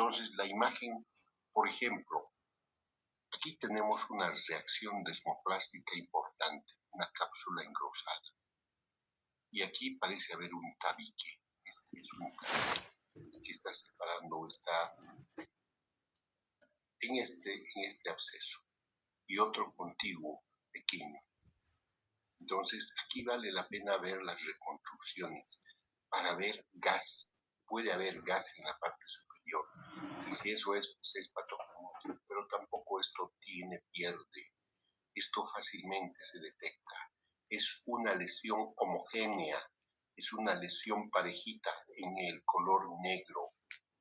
Entonces, la imagen, por ejemplo, aquí tenemos una reacción desmoplástica importante, una cápsula engrosada. Y aquí parece haber un tabique. Este es un tabique que está separando, está en este absceso. Y otro contiguo pequeño. Entonces, aquí vale la pena ver las reconstrucciones para ver gas. Puede haber gas en la parte superior. Y si eso es, pues es patognomónico. Pero tampoco esto pierde. Esto fácilmente se detecta. Es una lesión homogénea. Es una lesión parejita en el color negro.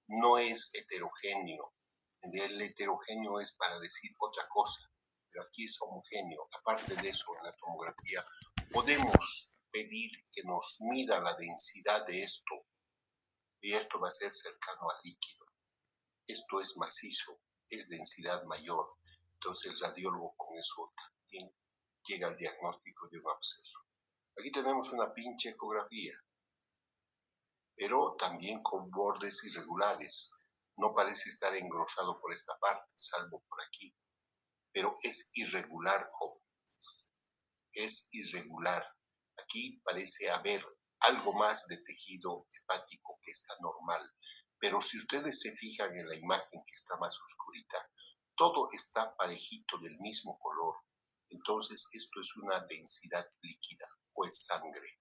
No es heterogéneo. El heterogéneo es para decir otra cosa. Pero aquí es homogéneo. Aparte de eso, en la tomografía podemos pedir que nos mida la densidad de esto, y esto va a ser cercano al líquido. Esto es macizo, es densidad mayor. Entonces el radiólogo con eso también llega al diagnóstico de un absceso. Aquí tenemos una pinche ecografía, pero también con bordes irregulares. No parece estar engrosado por esta parte, salvo por aquí. Pero es irregular, jóvenes. Es irregular. Aquí parece haber algo más de tejido hepático que está normal. Pero si ustedes se fijan en la imagen que está más oscurita, todo está parejito del mismo color. Entonces esto es una densidad líquida o es sangre.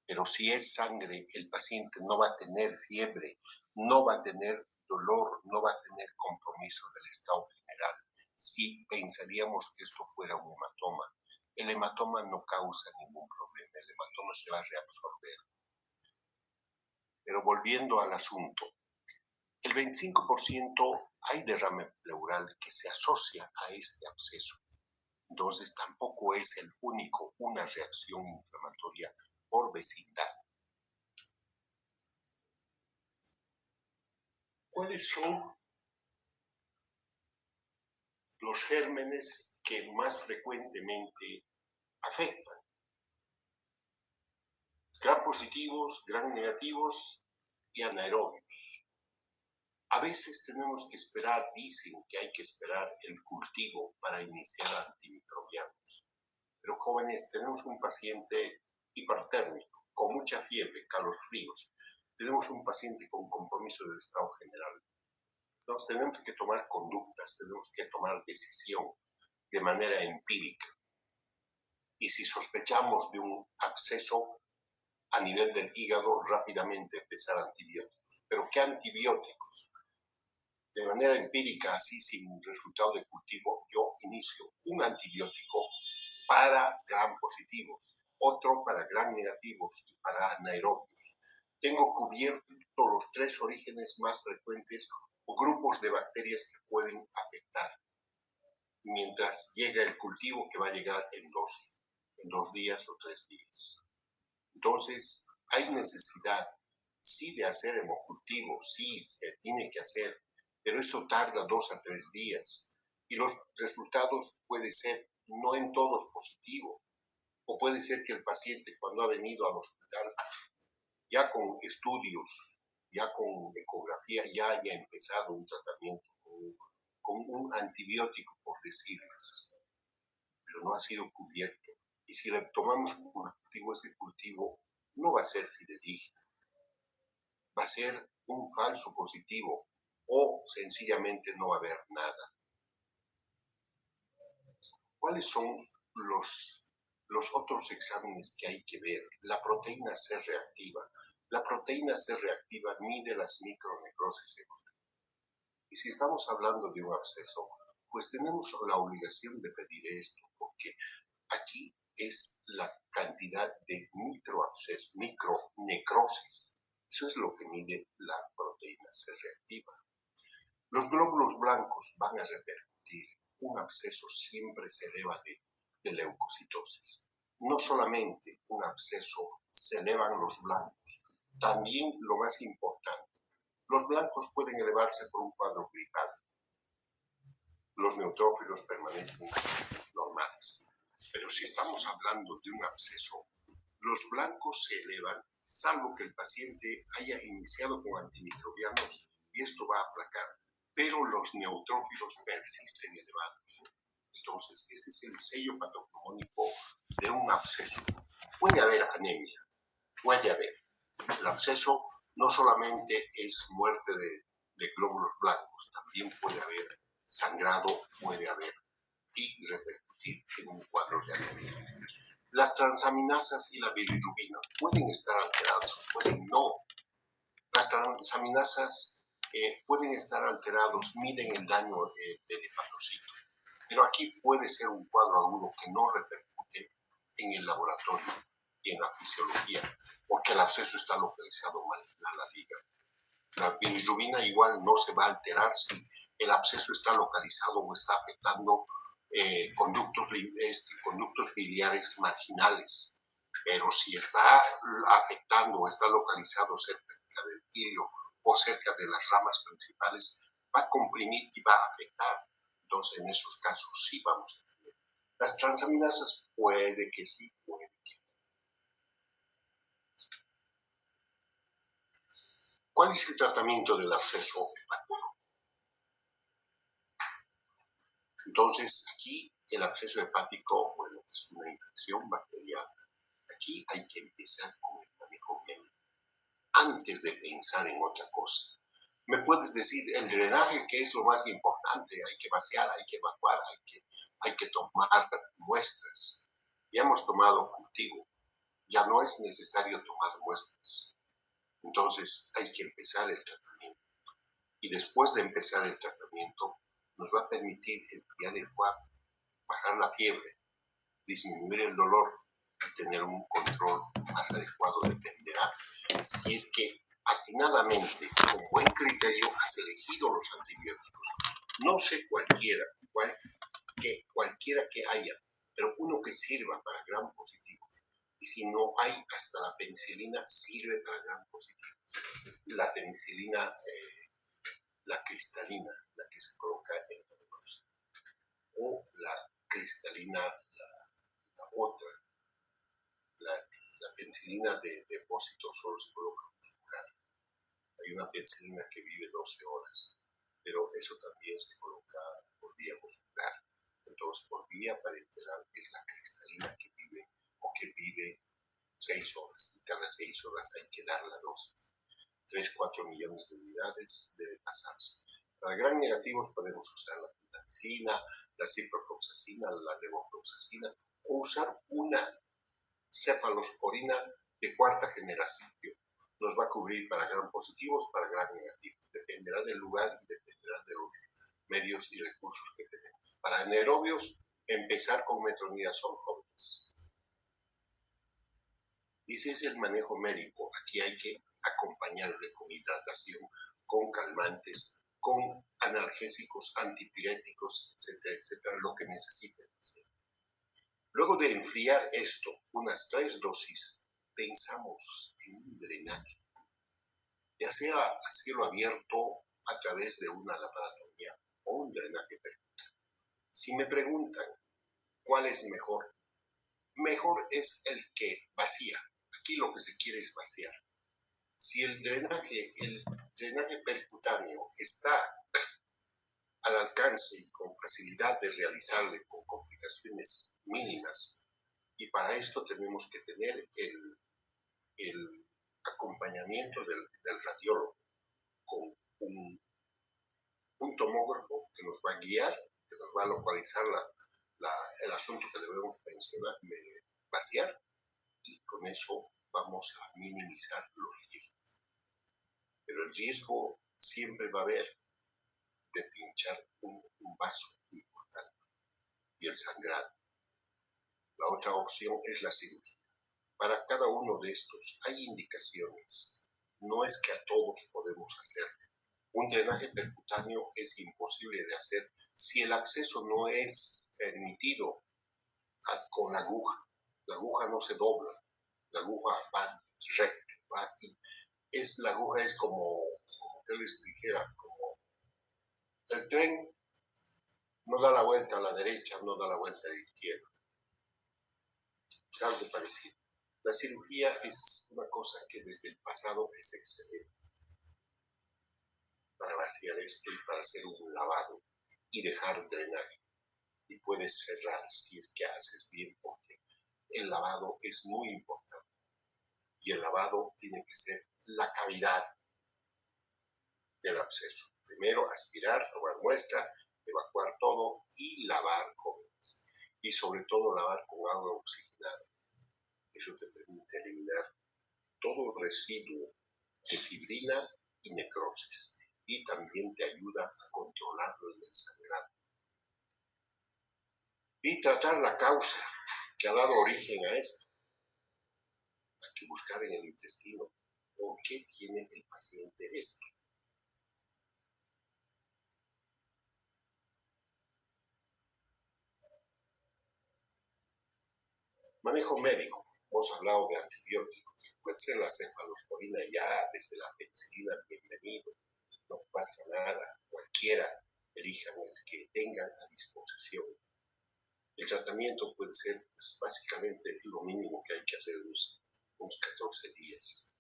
Pero si es sangre, el paciente no va a tener fiebre, no va a tener dolor, no va a tener compromiso del estado general. Si pensaríamos que esto fuera un hematoma, el hematoma no causa ningún problema, el hematoma se va a reabsorber. Pero volviendo al asunto, el 25% hay derrame pleural que se asocia a este absceso. Entonces tampoco es el único, una reacción inflamatoria por vecindad. ¿Cuáles son los gérmenes que más frecuentemente afectan? Gram positivos, gram negativos y anaerobios. A veces tenemos que esperar, dicen que hay que esperar el cultivo para iniciar antimicrobianos. Pero jóvenes, tenemos un paciente hipertérmico, con mucha fiebre, calofríos. Tenemos un paciente con compromiso del estado general. Entonces tenemos que tomar conductas, tenemos que tomar decisión de manera empírica. Y si sospechamos de un absceso a nivel del hígado, rápidamente empezar antibióticos. ¿Pero qué antibióticos? De manera empírica, así sin resultado de cultivo, yo inicio un antibiótico para gram positivos, otro para gram negativos y para anaerobios. Tengo cubierto los 3 orígenes más frecuentes o grupos de bacterias que pueden afectar, mientras llega el cultivo que va a llegar en dos días o 3 días. Entonces, hay necesidad, sí, de hacer hemocultivo, sí, se tiene que hacer, pero eso tarda 2 a 3 días y los resultados pueden ser no en todos positivos, o puede ser que el paciente cuando ha venido al hospital ya con estudios, ya con ecografía, ya haya empezado un tratamiento con un antibiótico, por decirles, pero no ha sido cubierto. Y si le tomamos un cultivo, ese cultivo no va a ser fidedigno, va a ser un falso positivo o sencillamente no va a haber nada. ¿Cuáles son los otros exámenes que hay que ver? La proteína C reactiva. La proteína C reactiva mide las micronecrosis hemostáticas. Y si estamos hablando de un absceso, pues tenemos la obligación de pedir esto, porque aquí es la cantidad de microabscesos, micronecrosis. Eso es lo que mide la proteína C reactiva. Los glóbulos blancos van a repercutir. Un absceso siempre se eleva de leucocitosis. No solamente un absceso se elevan los blancos, también lo más importante, los blancos pueden elevarse por un cuadro gripal. Los neutrófilos permanecen normales. Pero si estamos hablando de un absceso, los blancos se elevan, salvo que el paciente haya iniciado con antimicrobianos y esto va a aplacar, pero los neutrófilos persisten elevados. Entonces, ese es el sello patognomónico de un absceso. Puede haber anemia, puede haber. El absceso no solamente es muerte de glóbulos blancos, también puede haber sangrado, puede haber y repercutir en un cuadro de anemia. Las transaminasas y la bilirrubina pueden estar alteradas, pueden no. Las transaminasas pueden estar alterados, miden el daño del hepatocito, pero aquí puede ser un cuadro agudo que no repercute en el laboratorio y en la fisiología, porque el absceso está localizado mal en la liga. La bilirrubina igual no se va a alterar si el absceso está localizado o está afectando conductos biliares marginales, pero si está afectando o está localizado cerca del ilio o cerca de las ramas principales, va a comprimir y va a afectar. Entonces, en esos casos sí vamos a tener. Las transaminasas puede que sí, puede que no. ¿Cuál es el tratamiento del absceso hepático? Entonces, aquí el absceso hepático, bueno, es una infección bacteriana. Aquí hay que empezar con el manejo médico antes de pensar en otra cosa. Me puedes decir el drenaje, que es lo más importante, hay que vaciar, hay que evacuar, hay que tomar muestras. Ya hemos tomado cultivo, ya no es necesario tomar muestras. Entonces hay que empezar el tratamiento. Y después de empezar el tratamiento, nos va a permitir enfriar el cuadro, bajar la fiebre, disminuir el dolor y tener un control más adecuado. Dependerá si es que atinadamente, con buen criterio, has elegido los antibióticos. No sé cualquiera que haya, pero uno que sirva para gram positivos. Y si no hay, hasta la penicilina sirve para gram positivos. La penicilina, la cristalina, la que se coloca en los, o la cristalina, la otra, la penicilina de depósito solo se coloca muscular. Hay una penicilina que vive 12 horas, pero eso también se coloca por vía muscular. Entonces, por vía parenteral es la cristalina que vive o que vive 6 horas. Y cada 6 horas hay que dar la dosis. 3-4 millones de unidades debe pasarse. Para gram negativos podemos usar la gentamicina, la ciprofloxacina, la levofloxacina, o usar una cefalosporina de cuarta generación. Nos va a cubrir para gram positivos, para gram negativos. Dependerá del lugar y dependerá de los medios y recursos que tenemos. Para anaerobios, empezar con metronidazol jóvenes. Y ese es el manejo médico. Aquí hay que acompañarle con hidratación, con calmantes, con analgésicos, antipiréticos, etcétera, etcétera, lo que necesiten hacer. Luego de enfriar esto, unas 3 dosis, pensamos en un drenaje, ya sea a cielo abierto a través de una laparotomía o un drenaje percutáneo. Si me preguntan cuál es mejor, mejor es el que vacía. Aquí lo que se quiere es vaciar. Si el drenaje percutáneo está al alcance y con facilidad de realizarle con complicaciones mínimas, y para esto tenemos que tener el acompañamiento del radiólogo con un tomógrafo que nos va a guiar, que nos va a localizar el asunto que debemos vaciar, y con eso vamos a minimizar los riesgos. Pero el riesgo siempre va a haber de pinchar un vaso importante y el sangrado. La otra opción es la cirugía. Para cada uno de estos hay indicaciones. No es que a todos podemos hacer. Un drenaje percutáneo es imposible de hacer si el acceso no es permitido con la aguja. La aguja no se dobla. La aguja va recto. La aguja es como que les dijera, como el tren no da la vuelta a la derecha, no da la vuelta a la izquierda. Es algo parecido. La cirugía es una cosa que desde el pasado es excelente. para vaciar esto y para hacer un lavado y dejar drenaje. Y puedes cerrar si es que haces bien, porque el lavado es muy importante. Y el lavado tiene que ser la cavidad del absceso. Primero aspirar, tomar muestra, evacuar todo y lavar jóvenes. Y sobre todo lavar con agua oxigenada. Eso te permite eliminar todo residuo de fibrina y necrosis. Y también te ayuda a controlar el sangrado. Y tratar la causa que ha dado origen a esto. Hay que buscar en el intestino por qué tiene el paciente esto. Manejo médico. Hemos hablado de antibióticos. Puede ser la cefalosporina ya desde la penicilina, bienvenido. No pasa nada. Cualquiera elijan el que tengan a disposición. El tratamiento puede ser pues, básicamente lo mínimo que hay que hacer unos 14 días.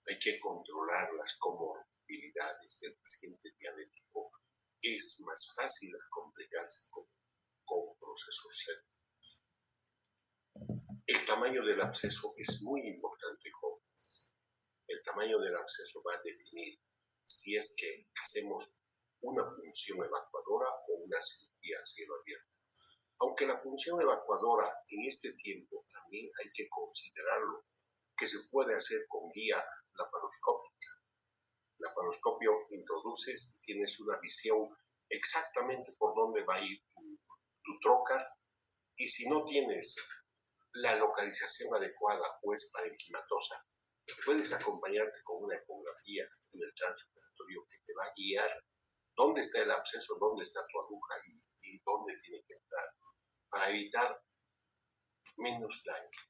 Hay que controlar las comorbilidades del paciente diabético. Es más fácil complicarse con procesos sépticos. El tamaño del absceso es muy importante, jóvenes. El tamaño del absceso va a definir si es que hacemos una punción evacuadora o una cirugía a cielo abierto. Aunque la punción evacuadora en este tiempo también hay que considerarlo, que se puede hacer con guía laparoscópica. Laparoscopio introduces, tienes una visión exactamente por dónde va a ir tu trócar, y si no tienes la localización adecuada o es parenquimatosa, puedes acompañarte con una ecografía en el transoperatorio que te va a guiar dónde está el absceso, dónde está tu aguja y dónde tiene que entrar, para evitar menos daño.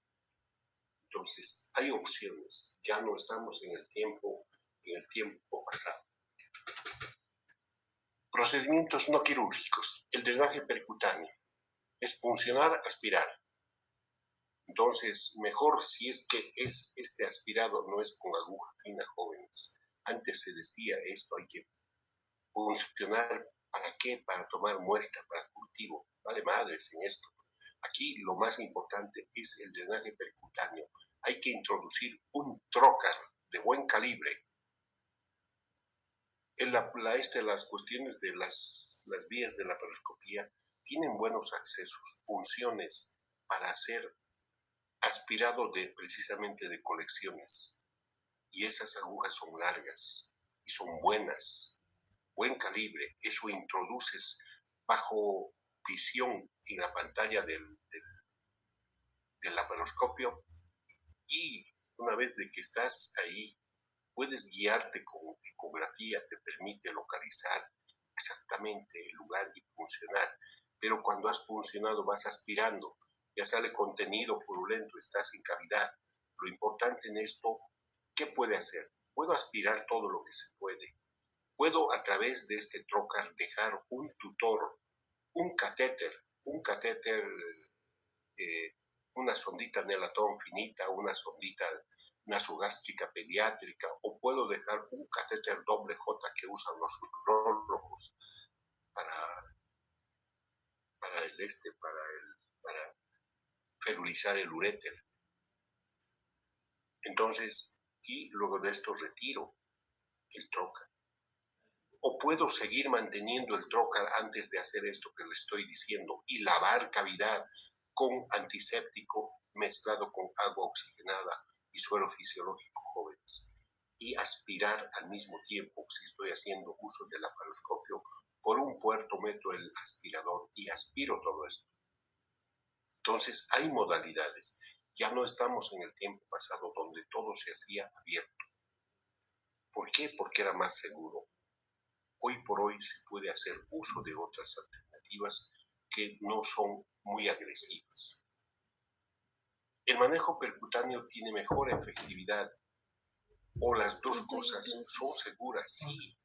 Entonces, hay opciones, ya no estamos en el tiempo pasado. Procedimientos no quirúrgicos. El drenaje percutáneo es puncionar, aspirar. Entonces, mejor si es que es este aspirado, no es con aguja fina, jóvenes. Antes se decía esto, hay que puncionar. ¿Para qué? Para tomar muestra, para cultivo. Vale madres en esto. Aquí lo más importante es el drenaje percutáneo. Hay que introducir un trócar de buen calibre. Las cuestiones de las vías de la laparoscopía tienen buenos accesos, funciones para hacer aspirado precisamente de colecciones. Y esas agujas son largas y son buenas, buen calibre. Eso introduces bajo visión en la pantalla del laparoscopio, y una vez de que estás ahí, puedes guiarte con ecografía, te permite localizar exactamente el lugar y funcionar. Pero cuando has funcionado vas aspirando, ya sale contenido purulento, estás en cavidad. Lo importante en esto, ¿qué puede hacer? Puedo aspirar todo lo que se puede. Puedo a través de este trocar dejar un tutor, un catéter, eh, una sondita Nelatón finita, una sondita nasogástrica pediátrica, o puedo dejar un catéter doble J que usan los urólogos para, para ferulizar el uréter. Entonces, y luego de esto retiro el trocar. O puedo seguir manteniendo el trocar antes de hacer esto que le estoy diciendo y lavar cavidad con antiséptico mezclado con agua oxigenada y suero fisiológico, jóvenes. Y aspirar al mismo tiempo, si estoy haciendo uso del laparoscopio, por un puerto meto el aspirador y aspiro todo esto. Entonces hay modalidades. Ya no estamos en el tiempo pasado donde todo se hacía abierto. ¿Por qué? Porque era más seguro. Hoy por hoy se puede hacer uso de otras alternativas que no son muy agresivas. El manejo percutáneo tiene mejor efectividad, o las dos cosas son seguras, sí,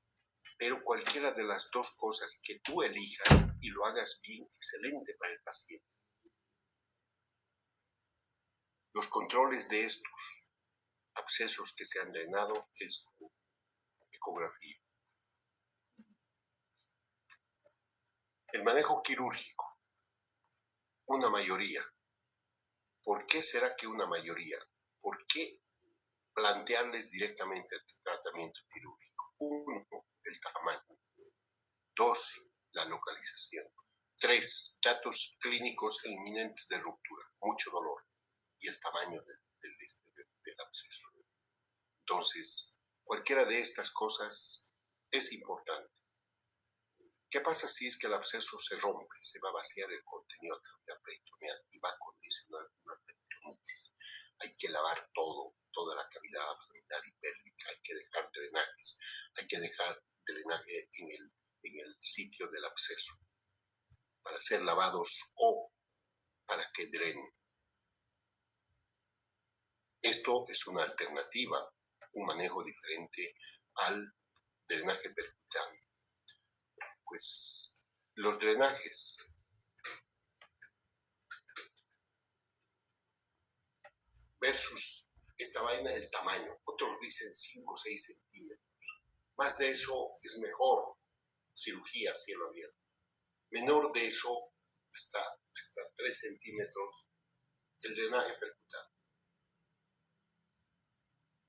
pero cualquiera de las dos cosas que tú elijas y lo hagas bien, excelente para el paciente. Los controles de estos abscesos que se han drenado es con ecografía. El manejo quirúrgico, una mayoría. ¿Por qué será que una mayoría? ¿Por qué plantearles directamente el tratamiento quirúrgico? Uno, el tamaño. Dos, la localización. Tres, datos clínicos inminentes de ruptura, mucho dolor y el tamaño del absceso. Entonces, cualquiera de estas cosas es importante. ¿Qué pasa si es que el absceso se rompe, se va a vaciar el contenido de cavidad peritoneal y va a condicionar una peritonitis? Hay que lavar toda la cavidad abdominal y pélvica, hay que dejar drenajes, hay que dejar drenaje en el sitio del absceso para ser lavados o para que drenen. Esto es una alternativa, un manejo diferente al drenaje percutáneo. Pues los drenajes versus esta vaina, el tamaño. Otros dicen 5 o 6 centímetros. Más de eso es mejor, cirugía a cielo abierto. Menor de eso, hasta 3 centímetros, el drenaje percutáneo.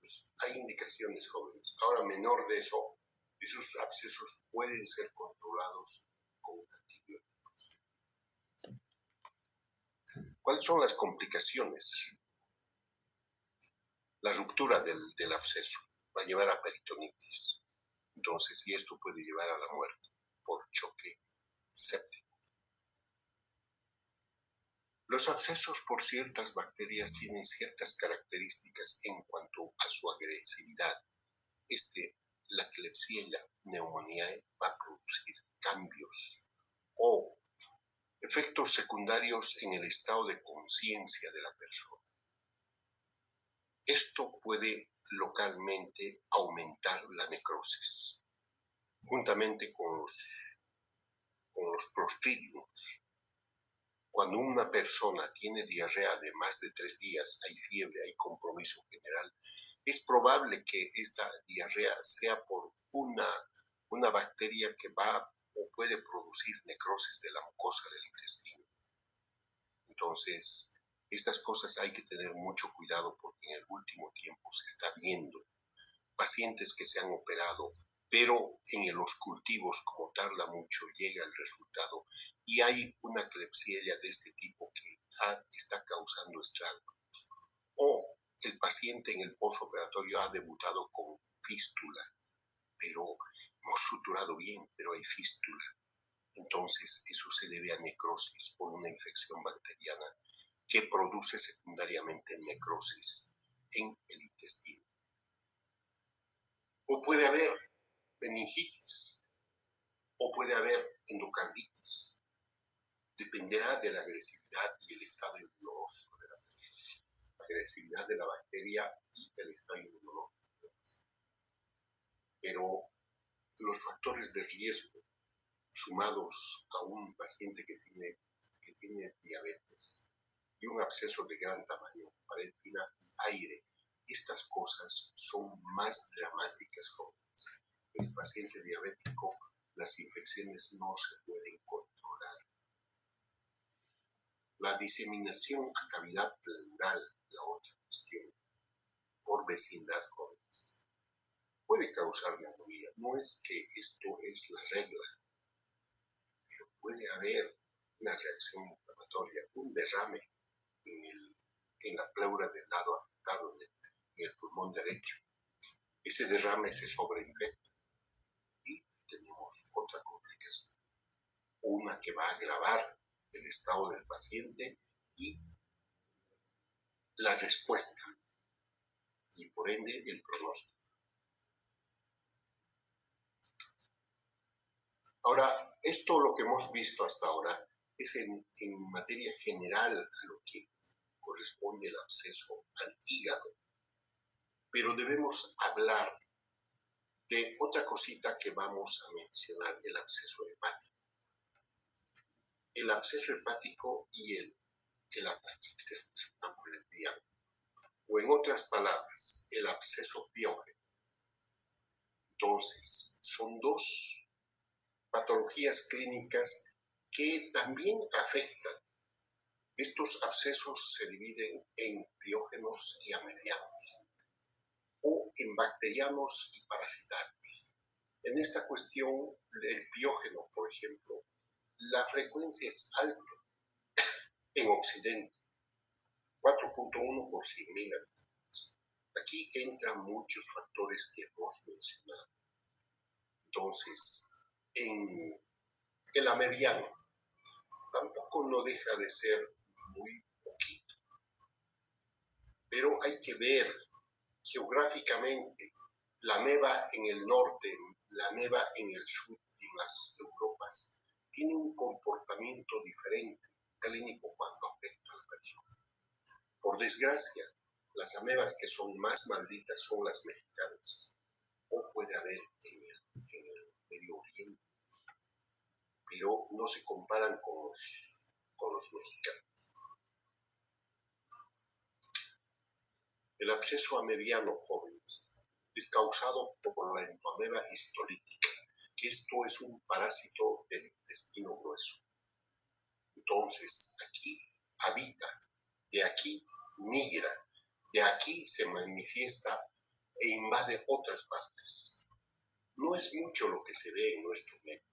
Pues hay indicaciones jóvenes. Ahora, menor de eso, esos abscesos pueden ser controlados con antibióticos. ¿Cuáles son las complicaciones? La ruptura del absceso va a llevar a peritonitis. Entonces, y esto puede llevar a la muerte por choque séptico. Los abscesos por ciertas bacterias tienen ciertas características en cuanto a su agresividad. La Klebsiella pneumoniae va a producir cambios o efectos secundarios en el estado de conciencia de la persona. Esto puede localmente aumentar la necrosis, juntamente con los clostridiums. Cuando una persona tiene diarrea de más de 3 días, hay fiebre, hay compromiso general, es probable que esta diarrea sea por una bacteria que va o puede producir necrosis de la mucosa del intestino. Entonces, estas cosas hay que tener mucho cuidado porque en el último tiempo se está viendo pacientes que se han operado, pero en los cultivos, como tarda mucho, llega el resultado y hay una Klebsiella de este tipo que está causando estragos. O el paciente en el postoperatorio ha debutado con fístula, pero hemos suturado bien, pero hay fístula. Entonces, eso se debe a necrosis por una infección bacteriana que produce secundariamente necrosis en el intestino. O puede haber meningitis, o puede haber endocarditis. Dependerá de la agresividad y el estado inmunológico de la persona. La agresividad de la bacteria y el estado inmunológico de la persona. Pero los factores de riesgo sumados a un paciente que tiene diabetes y un absceso de gran tamaño, parencima y aire, estas cosas son más dramáticas jóvenes. En el paciente diabético, las infecciones no se pueden controlar. La diseminación a cavidad pleural, la otra cuestión, por vecindad jóvenes, puede causar neumonía. No es que esto es la regla, pero puede haber una reacción inflamatoria, un derrame en la pleura del lado afectado, en el pulmón derecho. Ese derrame se sobreinfecta y tenemos otra complicación, una que va a agravar el estado del paciente y la respuesta y por ende el pronóstico. Ahora, esto lo que hemos visto hasta ahora es en materia general a lo que corresponde el absceso al hígado, pero debemos hablar de otra cosita que vamos a mencionar, el absceso hepático. El absceso hepático y el absceso ambulantiano, o en otras palabras, el absceso piógeno. Entonces, son dos patologías clínicas que también afectan. Estos abscesos se dividen en piógenos y amebianos, o en bacterianos y parasitarios. En esta cuestión, el piógeno, por ejemplo, la frecuencia es alta en Occidente, 4.1 por 100.000 habitantes. Aquí entran muchos factores que hemos mencionado. Entonces, en el amebiano tampoco no deja de ser muy poquito, pero hay que ver geográficamente la ameba en el norte, la ameba en el sur y en las Europas tiene un comportamiento diferente clínico cuando afecta a la persona. Por desgracia, las amebas que son más malditas son las mexicanas, o puede haber en el Medio Oriente, pero no se comparan con los mexicanos. El absceso amebiano, jóvenes, es causado por la entoameba histolítica, que esto es un parásito del intestino grueso. Entonces, aquí habita, de aquí migra, de aquí se manifiesta e invade otras partes. No es mucho lo que se ve en nuestro medio.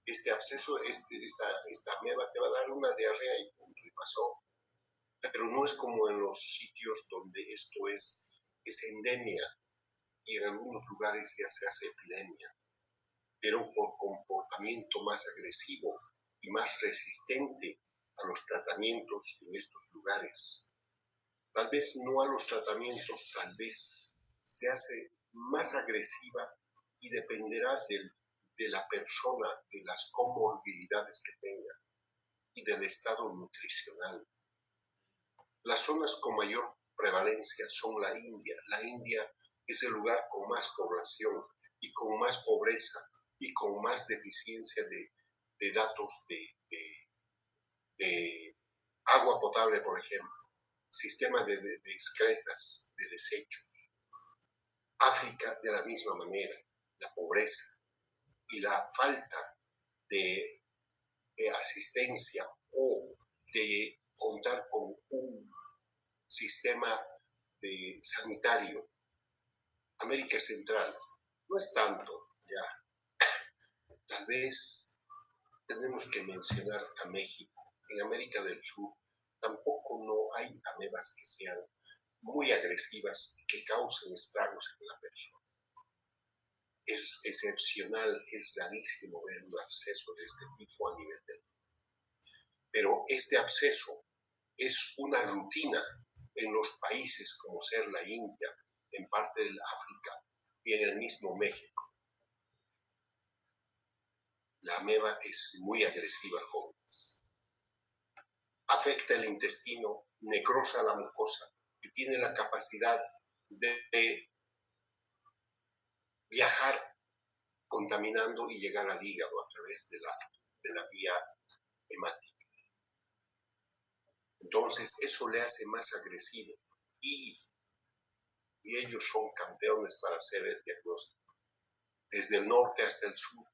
Este absceso, esta ameba te va a dar una diarrea y punto, y pasó. Pero no es como en los sitios donde esto es endemia, y en algunos lugares ya se hace epidemia, pero por comportamiento más agresivo y más resistente a los tratamientos en estos lugares. Tal vez no a los tratamientos, tal vez se hace más agresiva y dependerá de la persona, de las comorbilidades que tenga y del estado nutricional. Las zonas con mayor prevalencia son la India. La India es el lugar con más población y con más pobreza y con más deficiencia de datos de agua potable, por ejemplo, sistema de excretas, de desechos. África, de la misma manera, la pobreza y la falta de asistencia o de contar con un sistema sanitario. América Central no es tanto ya. Tal vez tenemos que mencionar a México. En América del Sur tampoco no hay amebas que sean muy agresivas y que causen estragos en la persona. Es excepcional, es rarísimo ver un absceso de este tipo a nivel del mundo. Pero este absceso es una rutina en los países como ser la India, en parte del África y en el mismo México. La ameba es muy agresiva, jóvenes. Afecta el intestino, necrosa la mucosa y tiene la capacidad de viajar contaminando y llegar al hígado a través de la vía hemática. Entonces eso le hace más agresivo y ellos son campeones para hacer el diagnóstico. Desde el norte hasta el sur,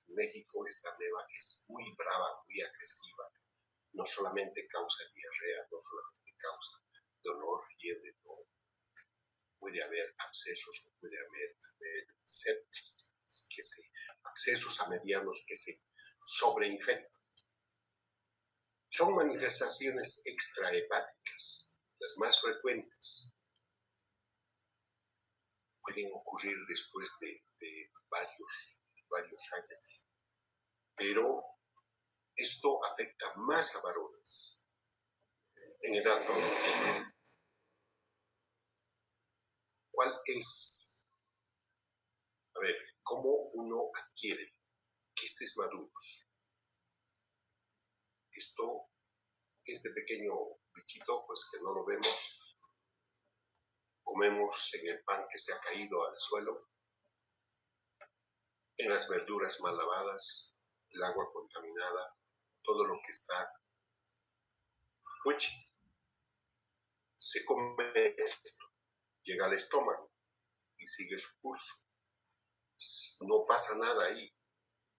en México, esta ameba es muy brava, muy agresiva. No solamente causa diarrea, no solamente causa dolor, fiebre, no. Puede haber abscesos, puede haber sepsis, abscesos amebianos que se sobreinfectan. Son manifestaciones extrahepáticas, las más frecuentes. Pueden ocurrir después de varios años. Pero esto afecta más a varones en edad productiva. ¿Cuál es? A ver, ¿cómo uno adquiere quistes maduros? Este pequeño bichito, pues que no lo vemos, comemos en el pan que se ha caído al suelo, en las verduras mal lavadas, el agua contaminada, todo lo que está fuchi. Se come esto, llega al estómago y sigue su curso. No pasa nada ahí,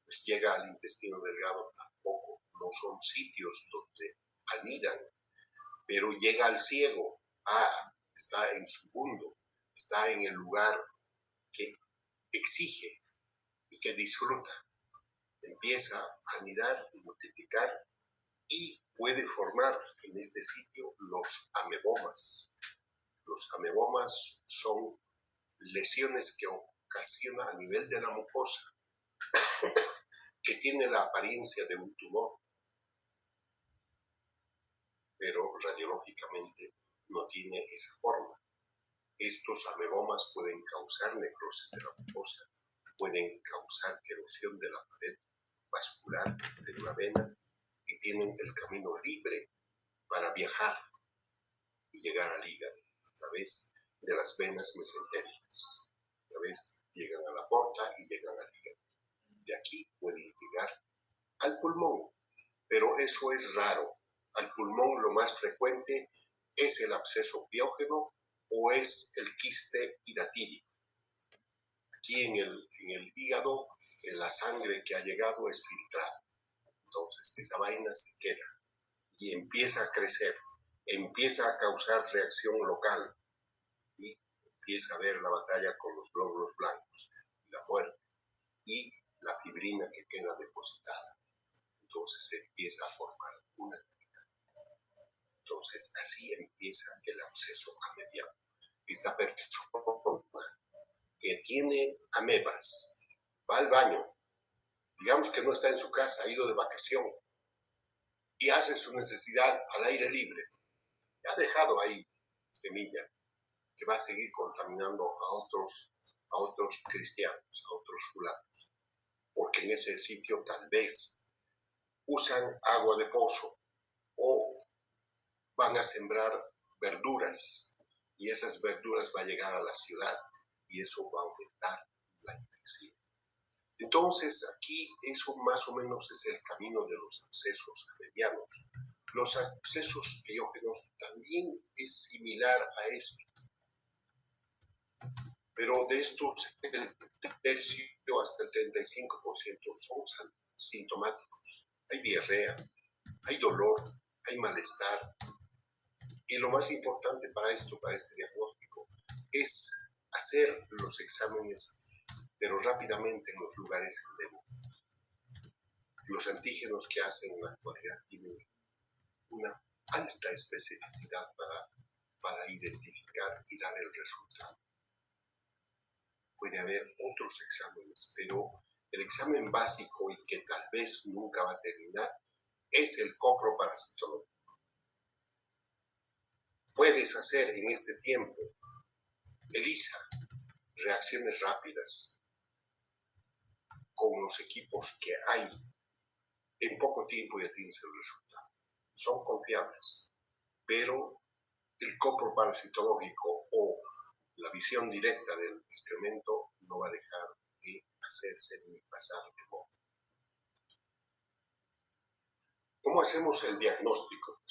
pues llega al intestino delgado, tampoco no son sitios donde anidan, pero llega al ciego, está en su mundo, está en el lugar que exige y que disfruta. Empieza a anidar y multiplicar y puede formar en este sitio los amebomas. Los amebomas son lesiones que ocasiona a nivel de la mucosa, que tiene la apariencia de un tumor, pero radiológicamente no tiene esa forma. Estos amebomas pueden causar necrosis de la mucosa, pueden causar erosión de la pared vascular de una vena y tienen el camino libre para viajar y llegar al hígado a través de las venas mesentéricas. A través llegan a la porta y llegan al hígado. De aquí pueden llegar al pulmón, pero eso es raro. Al pulmón lo más frecuente es el absceso piógeno o es el quiste hidatídico. Aquí en el hígado, la sangre que ha llegado es filtrada. Entonces esa vaina se queda y empieza a crecer, empieza a causar reacción local y empieza a haber la batalla con los glóbulos blancos, la muerte y la fibrina que queda depositada. Entonces se empieza a formar una actividad. Entonces así empieza el absceso ameboiano. Esta persona que tiene amebas va al baño, digamos que no está en su casa, ha ido de vacación y hace su necesidad al aire libre. Ha dejado ahí semilla que va a seguir contaminando a otros cristianos, a otros fulanos, porque en ese sitio tal vez usan agua de pozo o van a sembrar verduras y esas verduras van a llegar a la ciudad y eso va a aumentar la infección. Entonces aquí eso más o menos es el camino de los abscesos ameboianos. Los abscesos piógenos también es similar a esto, pero de estos el tercio hasta el 35% son sintomáticos. Hay diarrea, hay dolor, hay malestar. Y lo más importante para esto, para este diagnóstico, es hacer los exámenes, pero rápidamente en los lugares endémicos. Los antígenos que hacen en la actualidad tienen una alta especificidad para identificar y dar el resultado. Puede haber otros exámenes, pero el examen básico y que tal vez nunca va a terminar es el coproparasitológico. Puedes hacer en este tiempo ELISA, reacciones rápidas, con los equipos que hay. En poco tiempo ya tienes el resultado. Son confiables, pero el coproparasitológico o la visión directa del excremento no va a dejar de hacerse ni pasar de moda. ¿Cómo hacemos el diagnóstico?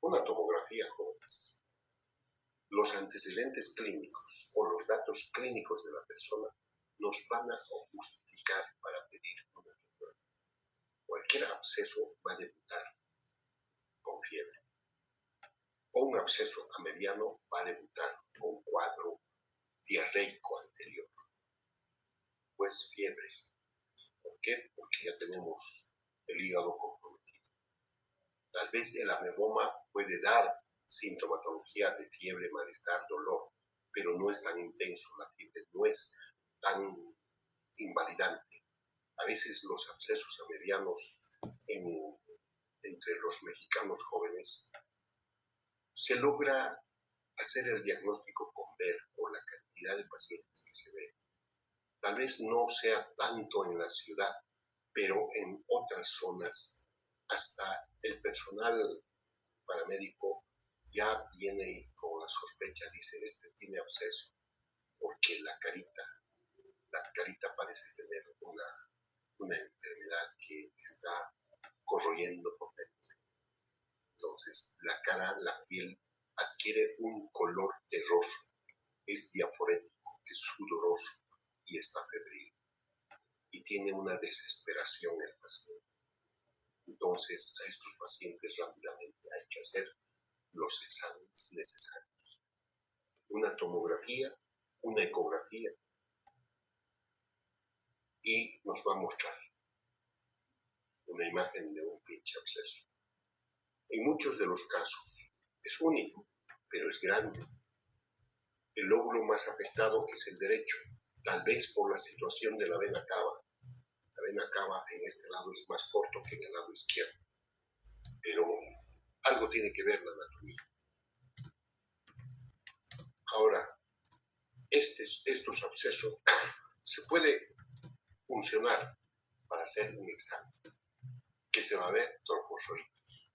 Una tomografía, jóvenes. Los antecedentes clínicos o los datos clínicos de la persona nos van a justificar para pedir una tomografía. Cualquier absceso va a debutar con fiebre. O un absceso ameboiano va a debutar con un cuadro diarreico anterior. Pues fiebre. ¿Por qué? Porque ya tenemos el hígado comprometido. Tal vez el ameboma puede dar sintomatología de fiebre, malestar, dolor, pero no es tan intenso la fiebre, no es tan invalidante. A veces los abscesos ameboianos entre los mexicanos jóvenes se logra hacer el diagnóstico con ver por la cantidad de pacientes que se ven. Tal vez no sea tanto en la ciudad, pero en otras zonas hasta el personal paramédico ya viene con la sospecha, dice, este tiene absceso, porque la carita parece tener una enfermedad que está corroyendo por dentro. Entonces, la cara, la piel, adquiere un color terroso, es diaforético, es sudoroso y está febril. Y tiene una desesperación el paciente. Entonces, a estos pacientes rápidamente hay que hacer los exámenes necesarios. Una tomografía, una ecografía, y nos va a mostrar una imagen de un pinche absceso. En muchos de los casos es único, pero es grande. El lóbulo más afectado es el derecho, tal vez por la situación de la vena cava. La vena cava en este lado es más corto que en el lado izquierdo, pero algo tiene que ver la anatomía. Ahora, estos abscesos se puede funcionar para hacer un examen que se va a ver trombozoides.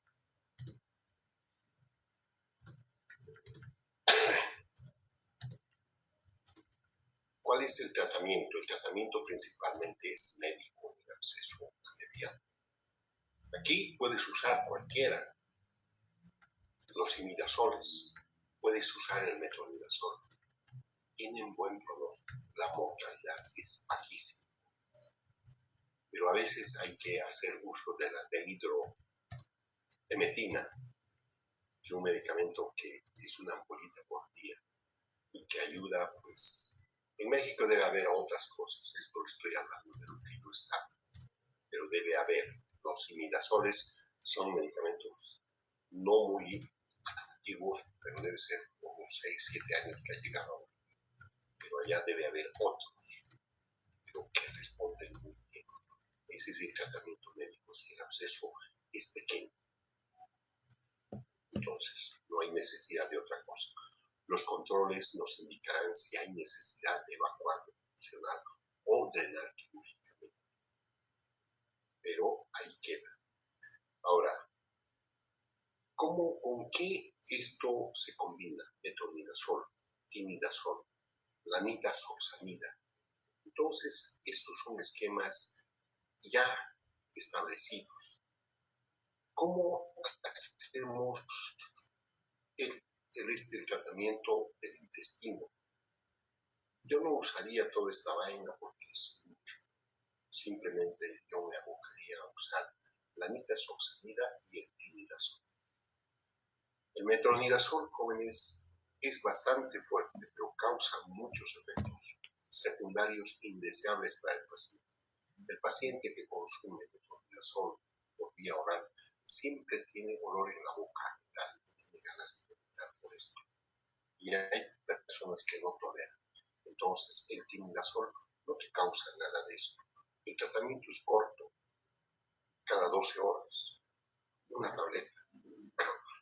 ¿Cuál es el tratamiento? El tratamiento principalmente es médico en el absceso aneviano. Aquí puedes usar cualquiera, los imidazoles, puedes usar el metronidazol. Tienen buen pronóstico, la mortalidad es bajísima. Pero a veces hay que hacer uso de la dehidroemetina, es un medicamento que es una ampollita por día y que ayuda, pues, en México debe haber otras cosas, esto estoy hablando de lo que no está, pero debe haber. Los imidazoles son medicamentos no muy antiguos, pero debe ser como 6, 7 años que ha llegado ahora. Pero allá debe haber otros, pero que responden muy bien. Ese es el tratamiento médico si el absceso es pequeño. Entonces, no hay necesidad de otra cosa. Los controles nos indicarán si hay necesidad de evacuar de funcional o drenar quirúrgicamente. Pero ahí queda. Ahora, ¿con qué esto se combina? Metronidazol, timidazol, lanitazoxanida. Entonces, estos son esquemas ya establecidos. ¿Cómo hacemos el tratamiento del intestino? Yo no usaría toda esta vaina porque es mucho. Simplemente yo me abocaría a usar la nitazoxanida y el timidazol. El metronidazol, jóvenes, es bastante fuerte, pero causa muchos efectos secundarios indeseables para el paciente. El paciente que consume metronidazol por vía oral siempre tiene olor en la boca y tiene ganas de vomitar por esto. Y hay personas que no toleran. Entonces, el timidazol no te causa nada de esto. El tratamiento es corto, cada 12 horas, una tableta.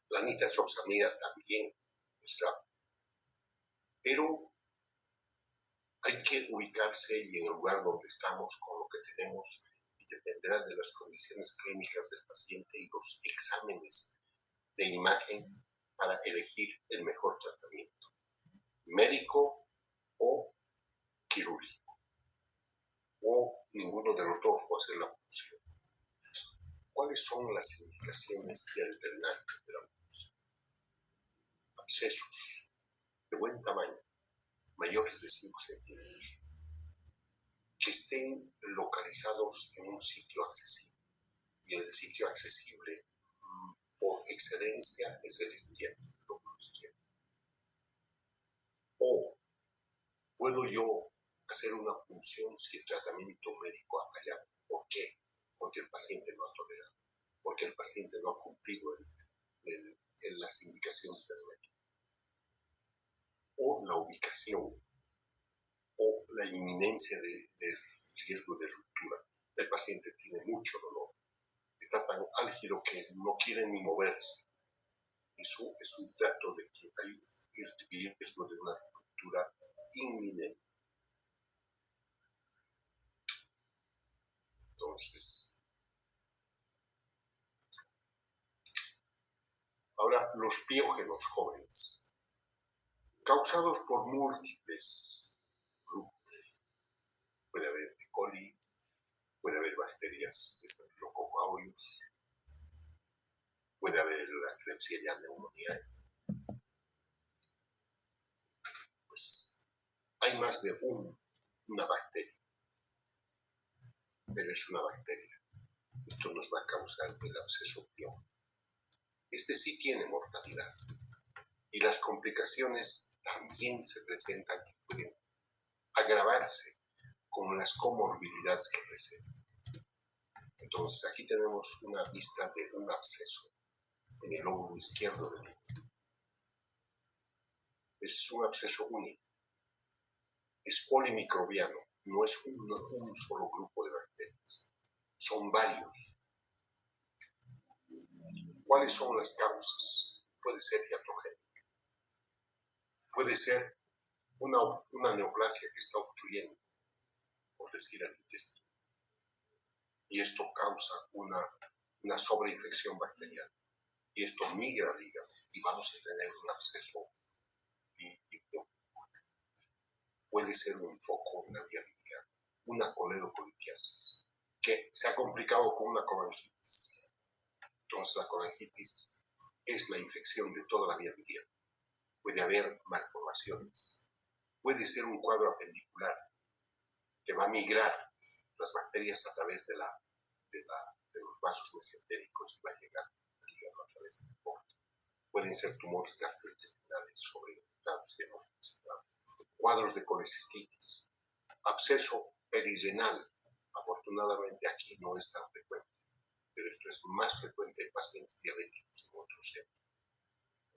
La nitazoxanida también es rápida. Pero hay que ubicarse y en el lugar donde estamos con lo que tenemos y dependerá de las condiciones clínicas del paciente y los exámenes de imagen para elegir el mejor tratamiento, médico o quirúrgico, o ninguno de los dos puede hacer la función. ¿Cuáles son las indicaciones del drenaje de la punción? Abscesos de buen tamaño, mayores de 5 centímetros, que estén localizados en un sitio accesible. Y el sitio accesible por excelencia es el izquierdo, el lóbulo izquierdo. O puedo yo hacer una punción si el tratamiento médico ha fallado. ¿Por qué? Porque el paciente no ha tolerado, porque el paciente no ha cumplido las indicaciones del médico. O la ubicación, o la inminencia de riesgo de ruptura. El paciente tiene mucho dolor, está tan álgido que no quiere ni moverse. Eso es un dato de que hay riesgo de una ruptura inminente. Entonces, ahora los piógenos jóvenes, causados por múltiples grupos. Puede haber E. coli, puede haber bacterias Staphylococcus aureus, puede haber la Klebsiella pneumoniae. Pues hay más de una bacteria, pero es una bacteria. Esto nos va a causar el absceso pión. Este sí tiene mortalidad. Y las complicaciones también se presentan y pueden agravarse con las comorbilidades que presenta. Entonces aquí tenemos una vista de un absceso en el lóbulo izquierdo del niño. Es un absceso único. Es polimicrobiano, no es un solo grupo de bacterias. Son varios. ¿Cuáles son las causas? Puede ser iatrogénica. Puede ser una neoplasia que está obstruyendo, por decir, el intestino. Y esto causa una sobreinfección bacteriana. Y esto migra al hígado y vamos a tener un absceso limpio. Puede ser un foco, una viabilidad, una coledocolitiasis, que se ha complicado con una colangitis. Entonces la colangitis es la infección de toda la viabilidad. Puede haber malformaciones. Puede ser un cuadro apendicular que va a migrar las bacterias a través de los vasos mesentéricos y va a llegar al hígado a través del porte. Pueden ser tumores gastrointestinales sobrealimentados, diagnosticados, cuadros de colecistitis, absceso perirenal. Afortunadamente aquí no es tan frecuente, pero esto es más frecuente en pacientes diabéticos en otros centros.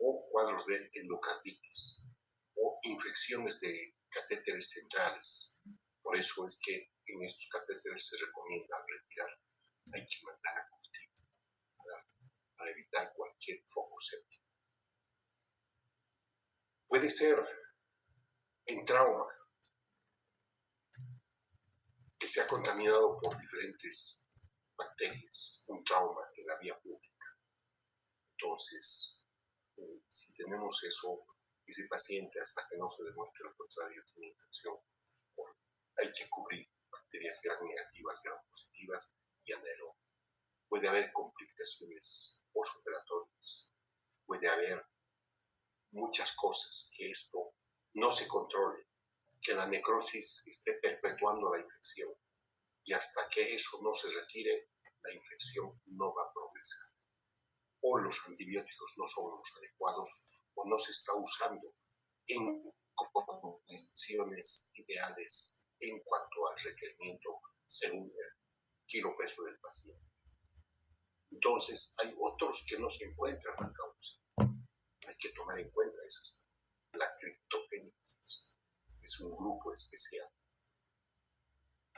O cuadros de endocarditis, o infecciones de catéteres centrales. Por eso es que en estos catéteres se recomienda retirar, hay que mandar a cultivo para evitar cualquier foco séptico. Puede ser en trauma, que se ha contaminado por diferentes bacterias, un trauma en la vía pública. Entonces, si tenemos eso, ese paciente, hasta que no se demuestre lo contrario, tiene infección, hay que cubrir bacterias gram negativas, gram positivas y anaerobias. Puede haber complicaciones postoperatorias, puede haber muchas cosas que esto no se controle, que la necrosis esté perpetuando la infección y hasta que eso no se retire, la infección no va a progresar. O los antibióticos no son los adecuados o no se está usando en condiciones ideales en cuanto al requerimiento según el kilo peso del paciente. Entonces, hay otros que no se encuentran la causa. Hay que tomar en cuenta esas. La criptogénesis es un grupo especial.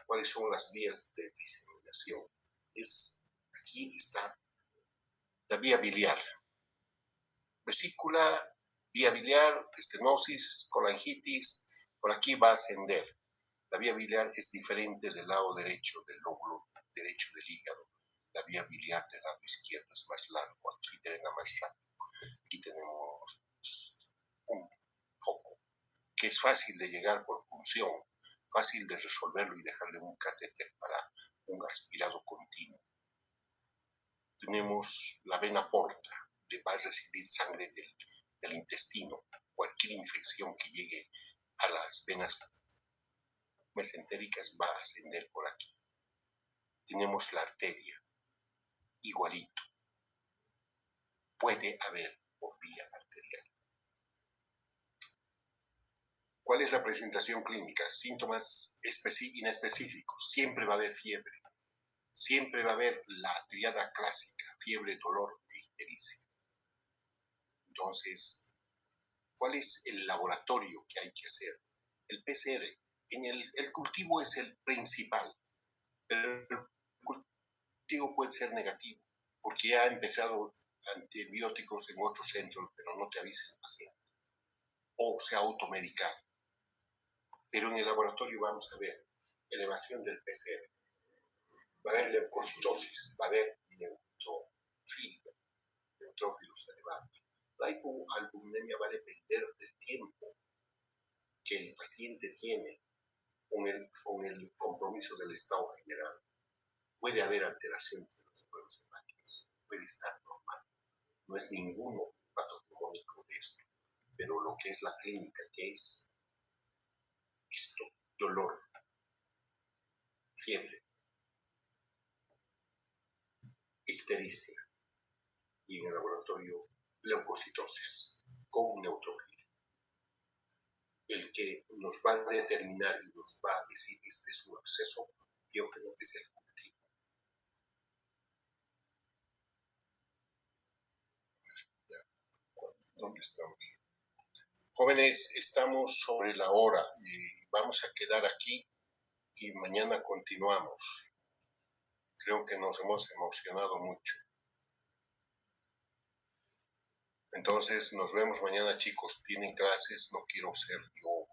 ¿Cuáles son las vías de diseminación? Aquí está la vía biliar. Vesícula, vía biliar, estenosis, colangitis, por aquí va a ascender. La vía biliar es diferente del lado derecho del lóbulo derecho del hígado. La vía biliar del lado izquierdo es más largo, aquí drena más rápido. Aquí tenemos un foco que es fácil de llegar por punción, fácil de resolverlo y dejarle un catéter para un aspirado continuo. Tenemos la vena porta, va a recibir sangre del intestino. Cualquier infección que llegue a las venas mesentéricas va a ascender por aquí. Tenemos la arteria, igualito. Puede haber por vía arterial. ¿Cuál es la presentación clínica? Síntomas inespecíficos. Siempre va a haber fiebre. Siempre va a haber la triada clásica, fiebre, dolor e ictericia. Entonces, ¿cuál es el laboratorio que hay que hacer? El PCR. El cultivo es el principal, pero el cultivo puede ser negativo, porque ya ha empezado antibióticos en otros centros, pero no te avisa el paciente, o se ha automedicado. Pero en el laboratorio vamos a ver elevación del PCR, va a haber leucocitosis, va a haber neutrofilia, neutrófilos elevados. La hipoalbuminemia va a depender del tiempo que el paciente tiene con el compromiso del estado general. Puede haber alteraciones de las pruebas hepáticas, puede estar normal. No es ninguno patognomónico de esto, pero lo que es la clínica, que es esto, dolor, fiebre, pericia y en el laboratorio leucocitosis con neutrofila. El que nos va a determinar y nos va a decir este es un absceso, yo creo que es el cultivo. ¿Dónde estamos? Jóvenes, estamos sobre la hora y vamos a quedar aquí y mañana continuamos. Creo que nos hemos emocionado mucho. Entonces, nos vemos mañana, chicos. Tienen clases, no quiero ser yo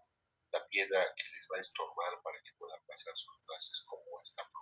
la piedra que les va a estorbar para que puedan pasar sus clases como está programado.